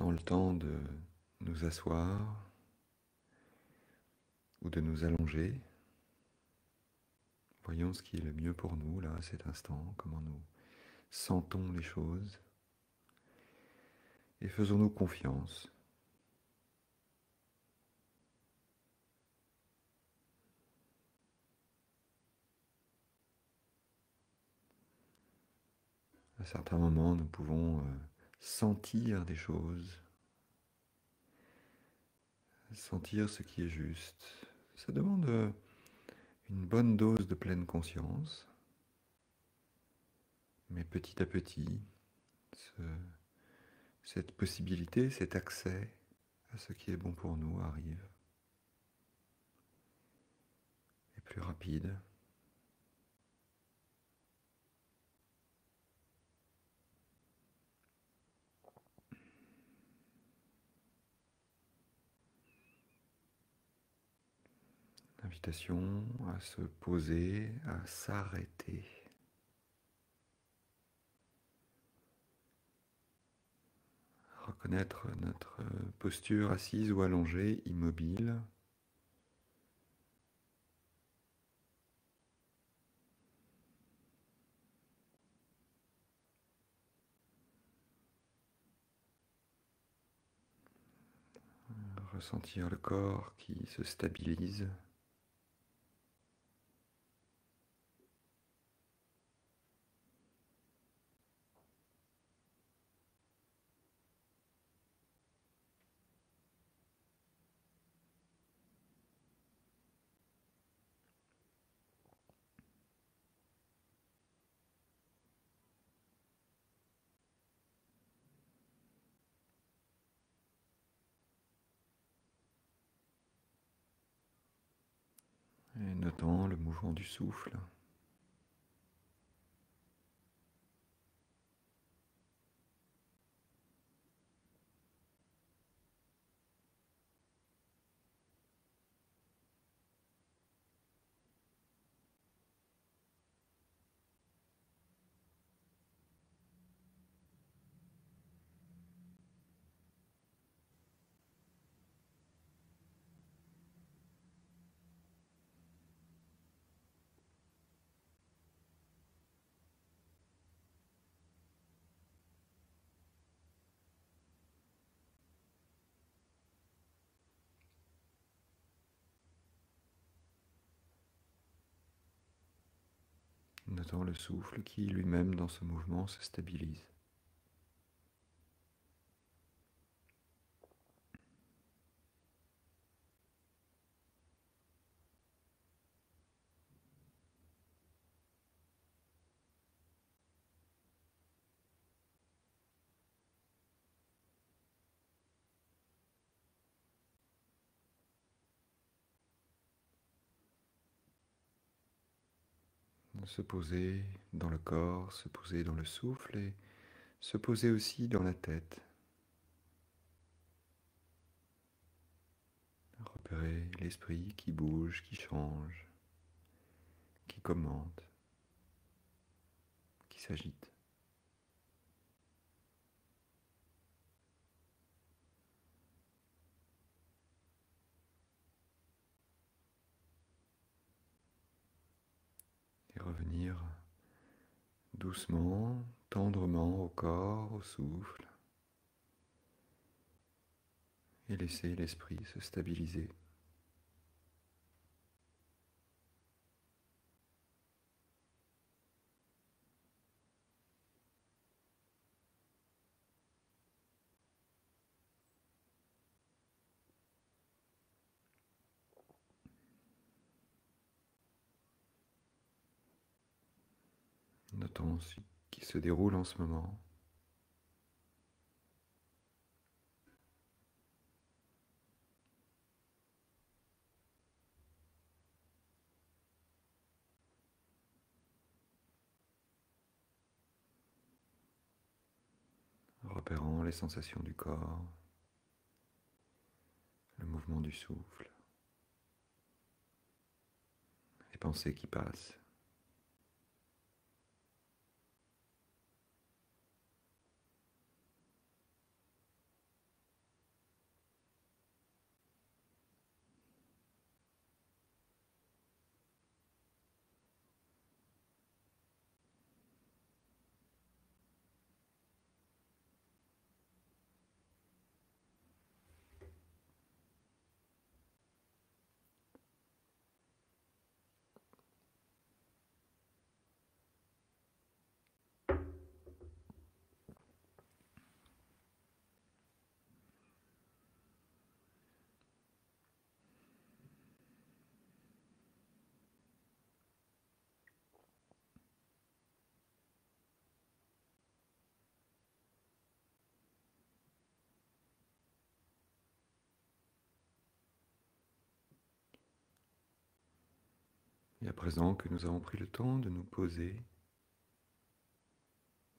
Prends le temps de nous asseoir ou de nous allonger. Voyons ce qui est le mieux pour nous, là, à cet instant, comment nous sentons les choses et faisons-nous confiance. À certains moments, nous pouvons sentir des choses, sentir ce qui est juste. Ça demande une bonne dose de pleine conscience, mais petit à petit, ce- cette possibilité, cet accès à ce qui est bon pour nous arrive. Et plus rapide. Invitation à se poser, à s'arrêter. Reconnaître notre posture assise ou allongée, immobile. Ressentir le corps qui se stabilise. Et notant le mouvement du souffle. Notant le souffle qui lui-même dans ce mouvement se stabilise. Se poser dans le corps, se poser dans le souffle et se poser aussi dans la tête. Repérer l'esprit qui bouge, qui change, qui commente, qui s'agite. Et revenir doucement, tendrement au corps, au souffle, et laisser l'esprit se stabiliser. Notons ce qui se déroule en ce moment. Repérant les sensations du corps, le mouvement du souffle, les pensées qui passent. Et à présent que nous avons pris le temps de nous poser,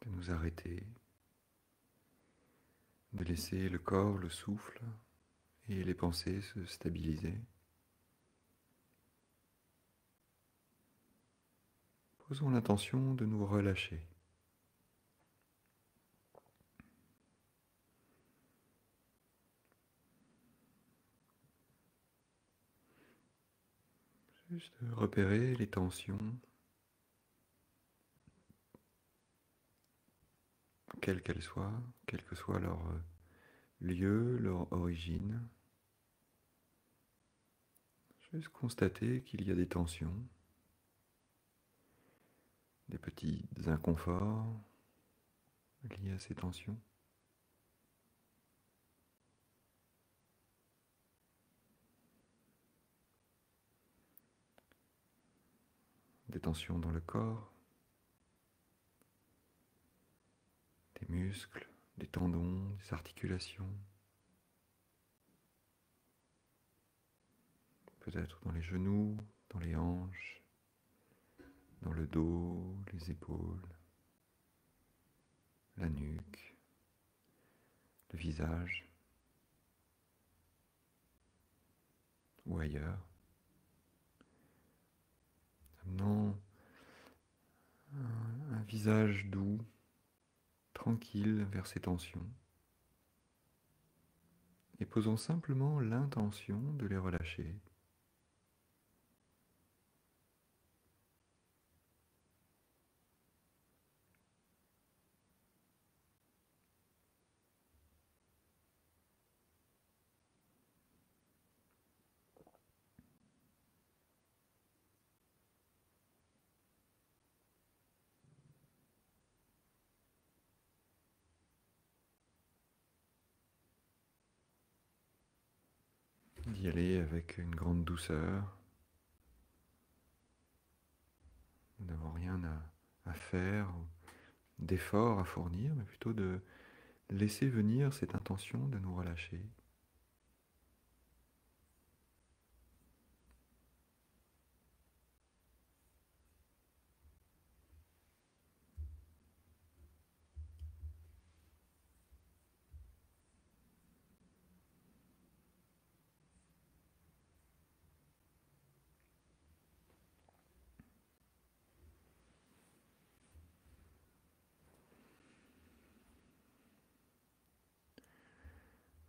de nous arrêter, de laisser le corps, le souffle et les pensées se stabiliser, posons l'intention de nous relâcher. Juste repérer les tensions, quelles qu'elles soient, quel que soit leur lieu, leur origine. Juste constater qu'il y a des tensions, des petits inconforts liés à ces tensions. Des tensions dans le corps, des muscles, des tendons, des articulations, peut-être dans les genoux, dans les hanches, dans le dos, les épaules, la nuque, le visage ou ailleurs. Amenant un visage doux, tranquille vers ces tensions et posons simplement l'intention de les relâcher. D'y aller avec une grande douceur. Nous n'avons rien à faire, d'effort à fournir, mais plutôt de laisser venir cette intention de nous relâcher.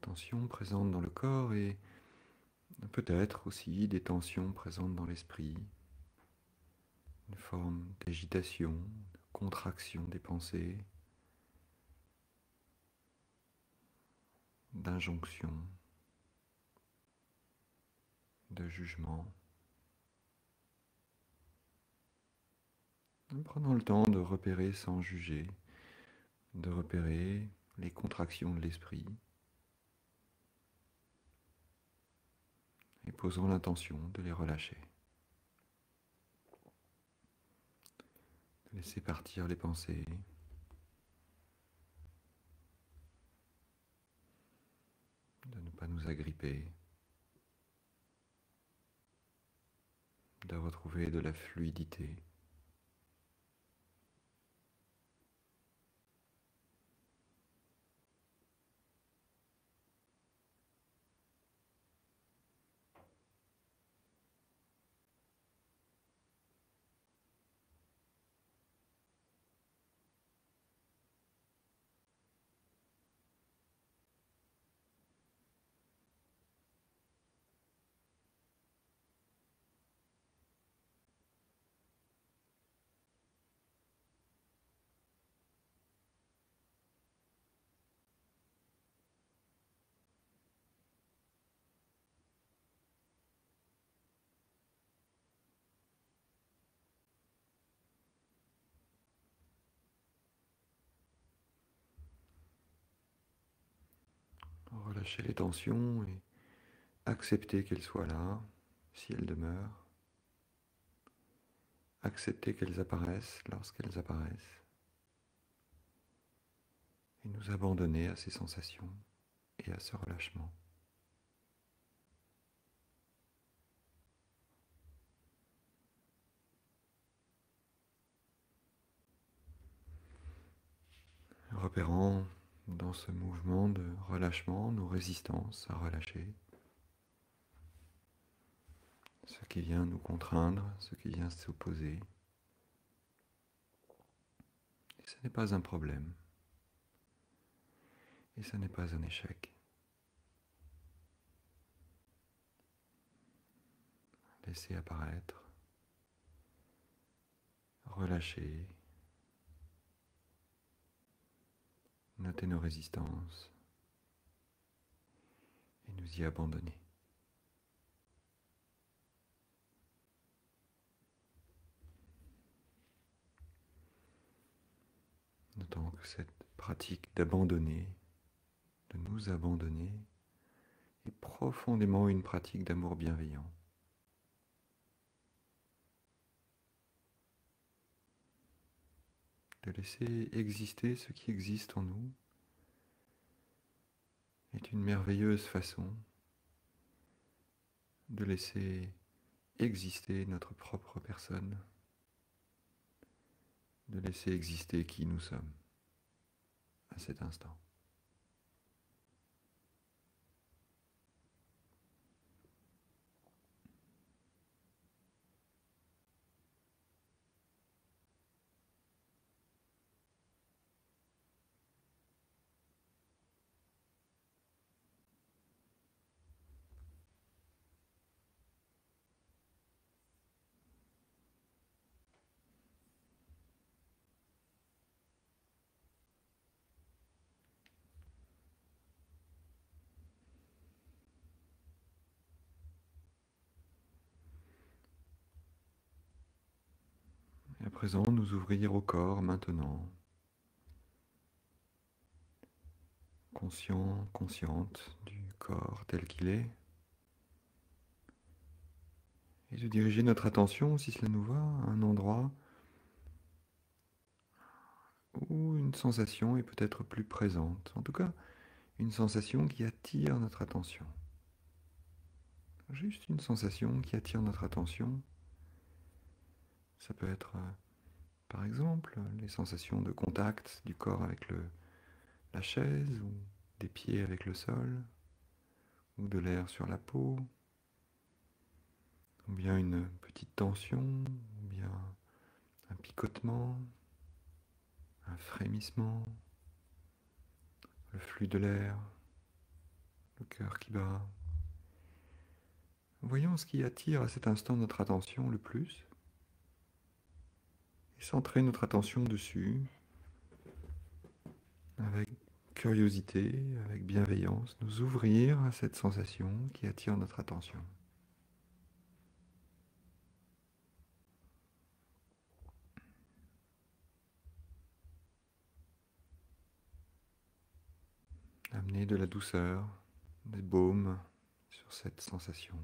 Tensions présentes dans le corps et peut-être aussi des tensions présentes dans l'esprit, une forme d'agitation, de contraction des pensées, d'injonction, de jugement. En prenant le temps de repérer sans juger, de repérer les contractions de l'esprit et posons l'intention de les relâcher. De laisser partir les pensées, de ne pas nous agripper, de retrouver de la fluidité. Relâcher les tensions et accepter qu'elles soient là, si elles demeurent. Accepter qu'elles apparaissent lorsqu'elles apparaissent. Et nous abandonner à ces sensations et à ce relâchement. opérant dans ce mouvement de relâchement nos résistances à relâcher, ce qui vient nous contraindre, ce qui vient s'opposer. Et ce n'est pas un problème. Et ce n'est pas un échec. Laissez apparaître, relâcher, noter nos résistances et nous y abandonner. Notons que cette pratique d'abandonner, de nous abandonner, est profondément une pratique d'amour bienveillant. De laisser exister ce qui existe en nous est une merveilleuse façon de laisser exister notre propre personne, de laisser exister qui nous sommes à cet instant. Et à présent, nous ouvrir au corps maintenant, conscient, consciente du corps tel qu'il est, et de diriger notre attention, si cela nous va, à un endroit où une sensation est peut-être plus présente. En tout cas, une sensation qui attire notre attention. Juste une sensation qui attire notre attention. Ça peut être, par exemple, les sensations de contact du corps avec la chaise, ou des pieds avec le sol, ou de l'air sur la peau, ou bien une petite tension, ou bien un picotement, un frémissement, le flux de l'air, le cœur qui bat. Voyons ce qui attire à cet instant notre attention le plus, et centrer notre attention dessus, avec curiosité, avec bienveillance, nous ouvrir à cette sensation qui attire notre attention. Amener de la douceur, des baumes sur cette sensation.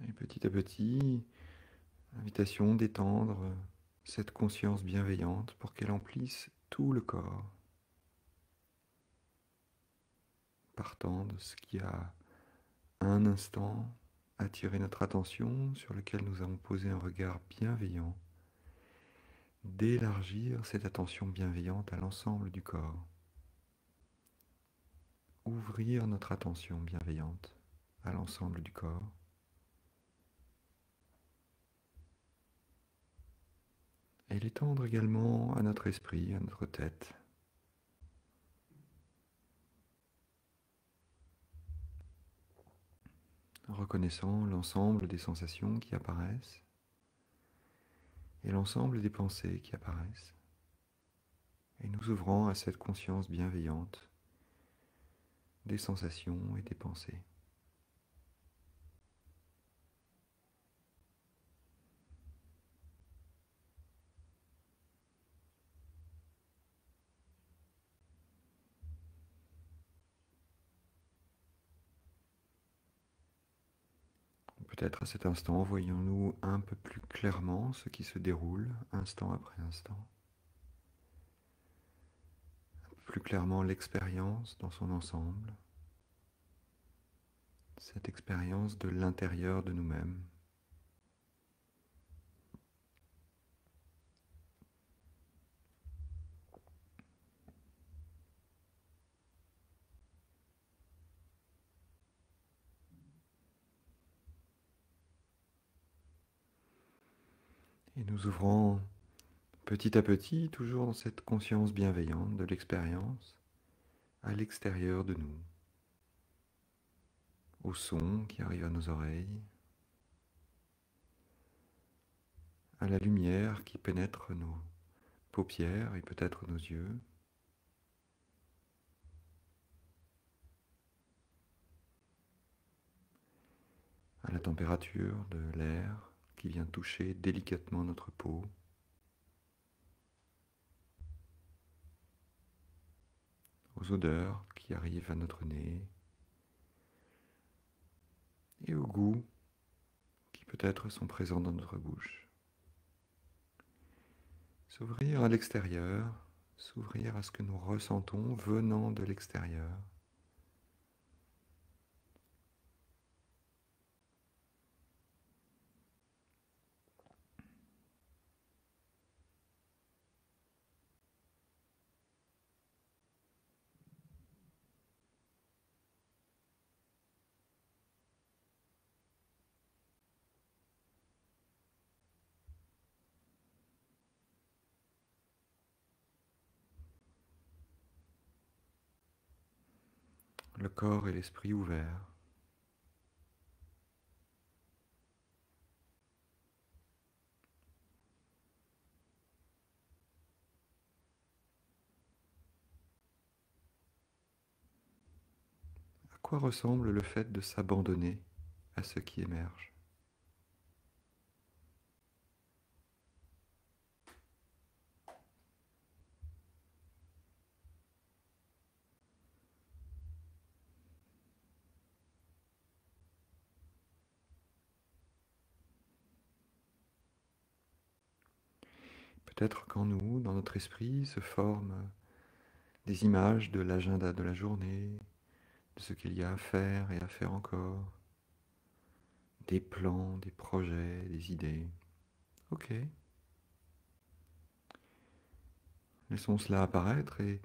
Et petit à petit, invitation d'étendre cette conscience bienveillante pour qu'elle emplisse tout le corps, partant de ce qui a un instant attiré notre attention, sur lequel nous avons posé un regard bienveillant, d'élargir cette attention bienveillante à l'ensemble du corps. Ouvrir notre attention bienveillante à l'ensemble du corps. Et l'étendre également à notre esprit, à notre tête. En reconnaissant l'ensemble des sensations qui apparaissent et l'ensemble des pensées qui apparaissent. Et nous ouvrant à cette conscience bienveillante des sensations et des pensées. Peut-être à cet instant voyons-nous un peu plus clairement ce qui se déroule instant après instant, plus clairement l'expérience dans son ensemble, cette expérience de l'intérieur de nous-mêmes. Et nous ouvrons petit à petit, toujours dans cette conscience bienveillante de l'expérience, à l'extérieur de nous, au son qui arrive à nos oreilles, à la lumière qui pénètre nos paupières et peut-être nos yeux, à la température de l'air qui vient toucher délicatement notre peau, aux odeurs qui arrivent à notre nez et aux goûts qui peut-être sont présents dans notre bouche. S'ouvrir à l'extérieur, s'ouvrir à ce que nous ressentons venant de l'extérieur. Le corps et l'esprit ouverts. À quoi ressemble le fait de s'abandonner à ce qui émerge? Peut-être qu'en nous, dans notre esprit, se forment des images de l'agenda de la journée, de ce qu'il y a à faire et à faire encore, des plans, des projets, des idées. Ok, laissons cela apparaître et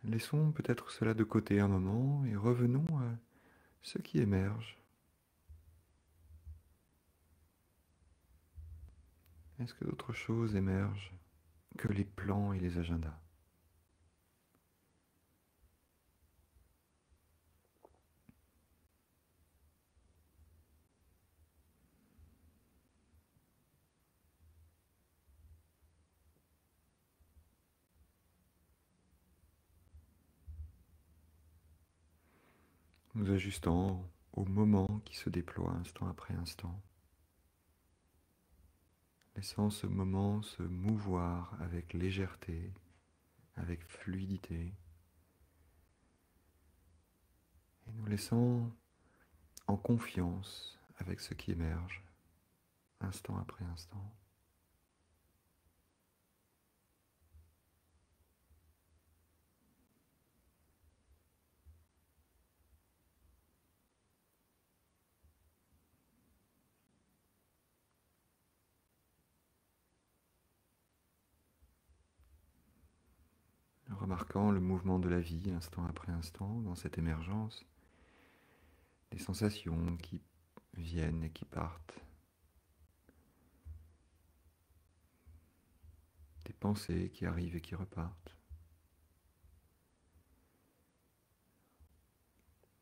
laissons peut-être cela de côté un moment et revenons à ce qui émerge. Est-ce que d'autres choses émergent que les plans et les agendas? Nous ajustons au moment qui se déploie instant après instant, laissant ce moment se mouvoir avec légèreté, avec fluidité, et nous laissons en confiance avec ce qui émerge, instant après instant. Remarquant le mouvement de la vie instant après instant dans cette émergence, des sensations qui viennent et qui partent, des pensées qui arrivent et qui repartent,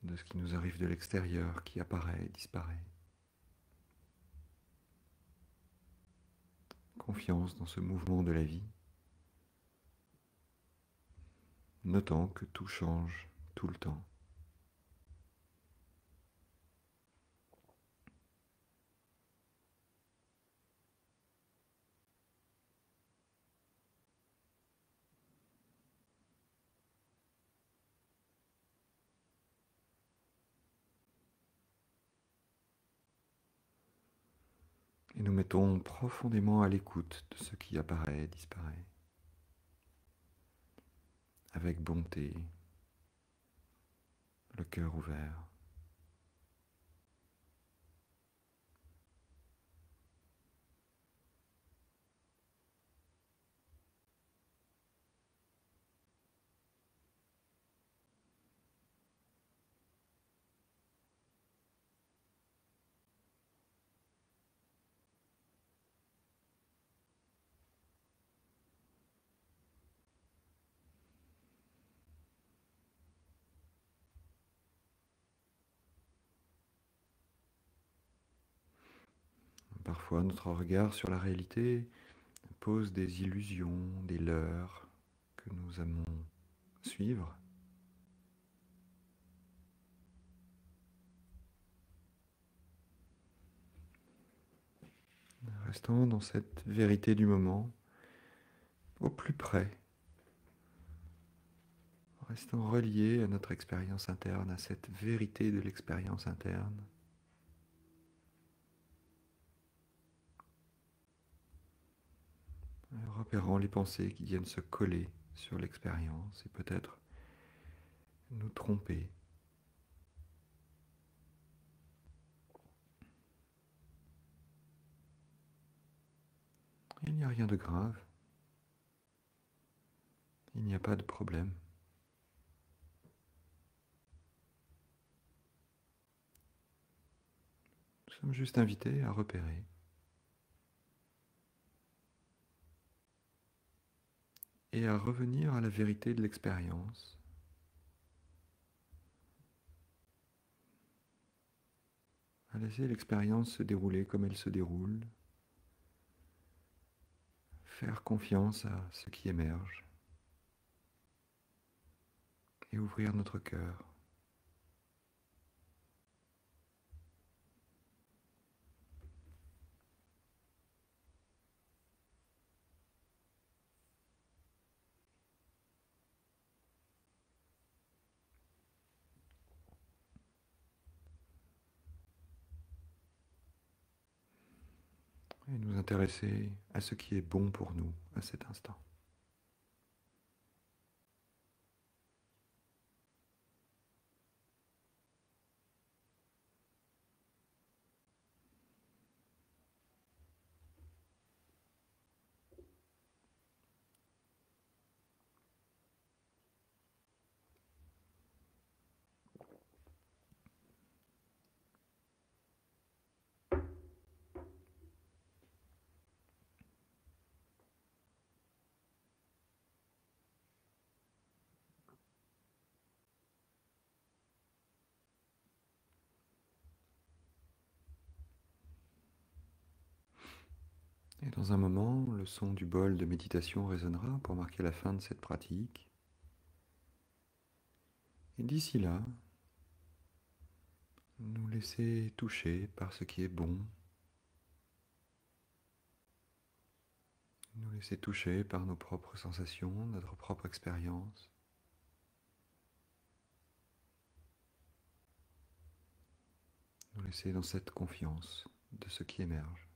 de ce qui nous arrive de l'extérieur qui apparaît et disparaît. Confiance dans ce mouvement de la vie, notant que tout change tout le temps. Et nous mettons profondément à l'écoute de ce qui apparaît et disparaît, avec bonté, le cœur ouvert. Parfois, notre regard sur la réalité pose des illusions, des leurres que nous aimons suivre. Restons dans cette vérité du moment, au plus près. Restons reliés à notre expérience interne, à cette vérité de l'expérience interne. Repérant les pensées qui viennent se coller sur l'expérience et peut-être nous tromper. Il n'y a rien de grave. Il n'y a pas de problème. Nous sommes juste invités à repérer et à revenir à la vérité de l'expérience, à laisser l'expérience se dérouler comme elle se déroule, faire confiance à ce qui émerge et ouvrir notre cœur. Et nous intéresser à ce qui est bon pour nous à cet instant. Et dans un moment, le son du bol de méditation résonnera pour marquer la fin de cette pratique. Et d'ici là, nous laisser toucher par ce qui est bon, nous laisser toucher par nos propres sensations, notre propre expérience. Nous laisser dans cette confiance de ce qui émerge.